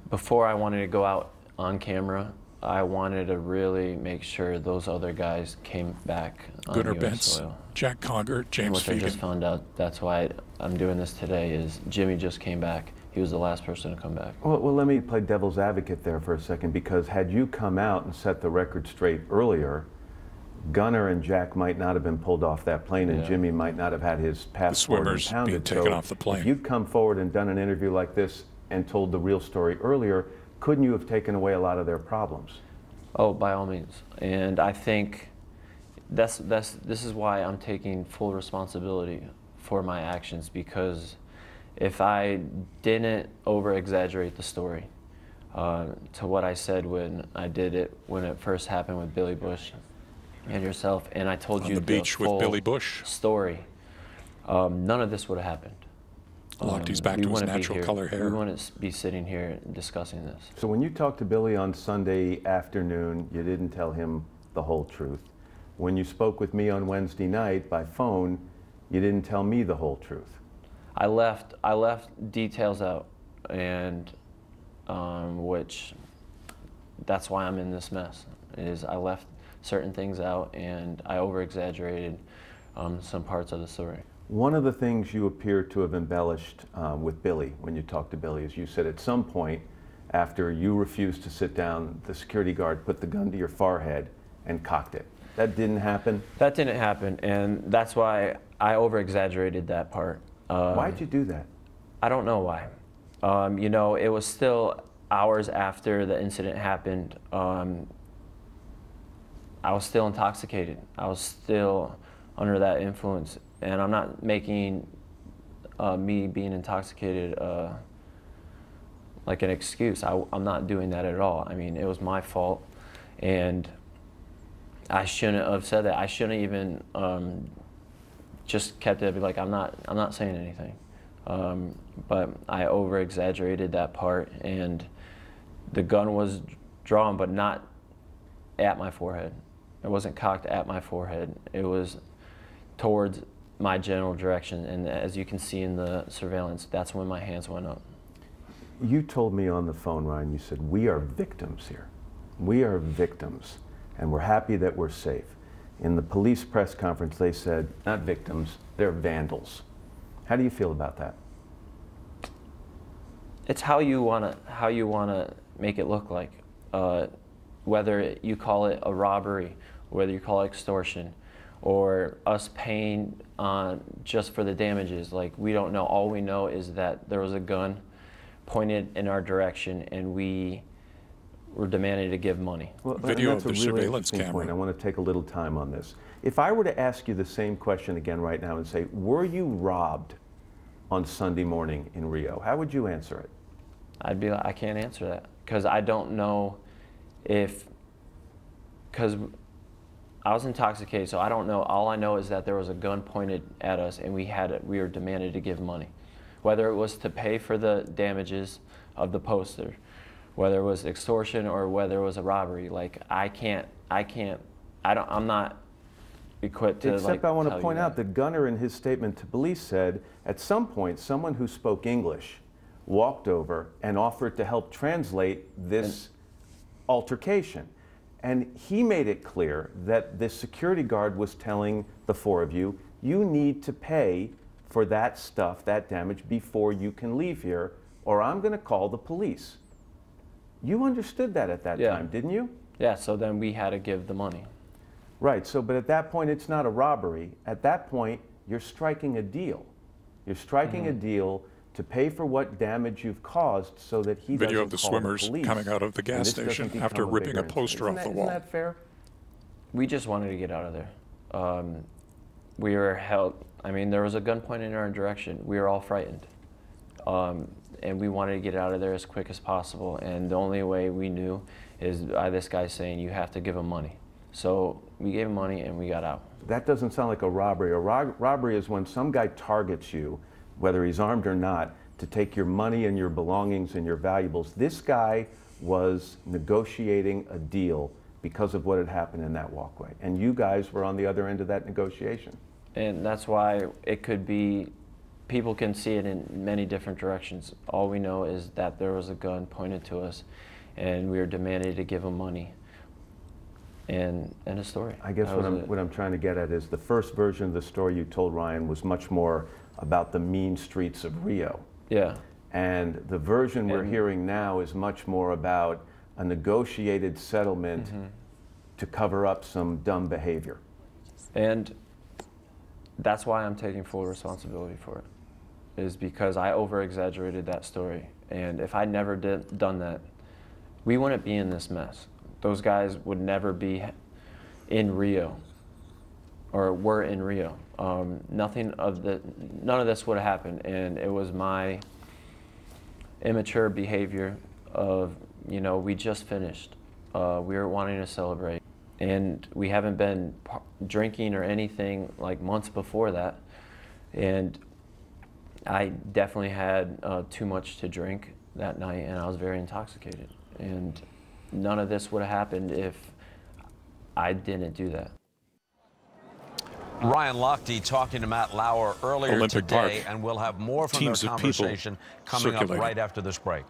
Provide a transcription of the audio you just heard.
before I wanted to go out on camera, I wanted to really make sure those other guys came back on Gunnar U.S. Bentz, soil. Jack Conger, James Which I just Fegan. found out. That's why I'm doing this today. Is Jimmy just came back? He was the last person to come back. Well, let me play devil's advocate there for a second, because had you come out and set the record straight earlier, Gunnar and Jack might not have been pulled off that plane, and Jimmy might not have had his passport swimmers impounded. being taken off the plane. If you'd come forward and done an interview like this and told the real story earlier, couldn't you have taken away a lot of their problems? Oh, by all means. And I think this is why I'm taking full responsibility for my actions, because if I didn't over-exaggerate the story to what I said when I did it, when it first happened with Billy Bush and yourself, and I told you the beach with full Billy Bush story, none of this would have happened. Lochte back to his natural color hair. We wouldn't be sitting here discussing this. So when you talked to Billy on Sunday afternoon, you didn't tell him the whole truth. When you spoke with me on Wednesday night by phone, you didn't tell me the whole truth. I left details out, and which that's why I'm in this mess. Is I left certain things out, and I over-exaggerated some parts of the story. One of the things you appear to have embellished with Billy when you talked to Billy is you said at some point after you refused to sit down, the security guard put the gun to your forehead and cocked it. That didn't happen? That didn't happen, and that's why I over-exaggerated that part. Why'd you do that? I don't know why. You know, it was still hours after the incident happened. I was still intoxicated. I was still under that influence. And I'm not making me being intoxicated like an excuse. I'm not doing that at all. I mean, it was my fault, and I shouldn't have said that. I shouldn't even just kept it like I'm not saying anything. But I over-exaggerated that part, and the gun was drawn, but not at my forehead. It wasn't cocked at my forehead. It was towards my general direction, and as you can see in the surveillance, that's when my hands went up. You told me on the phone, Ryan, you said, we are victims here. We are victims, and we're happy that we're safe. In the police press conference, they said, not victims, they're vandals. How do you feel about that? It's how you wanna make it look like. Whether you call it a robbery, whether you call it extortion, or us paying just for the damages. Like, we don't know. All we know is that there was a gun pointed in our direction, and we were demanded to give money. Well, video that's of the a really surveillance interesting camera. point. I want to take a little time on this. If I were to ask you the same question again right now and say, were you robbed on Sunday morning in Rio, how would you answer it? I'd be like, I can't answer that, because I don't know because I was intoxicated, so I don't know. All I know is that there was a gun pointed at us, and we were demanded to give money, whether it was to pay for the damages of the poster, whether it was extortion, or whether it was a robbery. Like, I'm not equipped to. Except I want to point out that Gunnar, in his statement to police, said at some point someone who spoke English walked over and offered to help translate this altercation. And he made it clear that this security guard was telling the four of you, you need to pay for that stuff, that damage, before you can leave here, or I'm going to call the police. You understood that at that time, didn't you? Yeah, so then we had to give the money. Right, so but at that point it's not a robbery. At that point, you're striking a deal. You're striking a deal to pay for what damage you've caused so that he Video doesn't of the call swimmers police, coming out of the gas and this doesn't station become after ripping bigger a poster incident. off the wall. Isn't that fair? We just wanted to get out of there. We were held, I mean, there was a gun pointed in our direction. We were all frightened. And we wanted to get out of there as quick as possible. And the only way we knew is by this guy saying, you have to give him money. So we gave him money and we got out. That doesn't sound like a robbery. A robbery is when some guy targets you, whether he's armed or not, to take your money and your belongings and your valuables. This guy was negotiating a deal because of what had happened in that walkway. And you guys were on the other end of that negotiation. And that's why it could be people can see it in many different directions. All we know is that there was a gun pointed to us, and we were demanded to give him money. And a story. I guess what I'm trying to get at is the first version of the story you told, Ryan, was much more about the mean streets of Rio. Yeah. And the version we're hearing now is much more about a negotiated settlement to cover up some dumb behavior. And that's why I'm taking full responsibility for it, is because I over-exaggerated that story. And if I never done that, we wouldn't be in this mess. Those guys would never be in Rio, or were in Rio. None of this would have happened, and it was my immature behavior of, you know, we just finished. We were wanting to celebrate, and we haven't been drinking or anything like months before that, and I definitely had too much to drink that night, and I was very intoxicated. And none of this would have happened if I didn't do that. Ryan Lochte talking to Matt Lauer earlier Olympic today, Park. and we'll have more from their conversation coming up right after this break.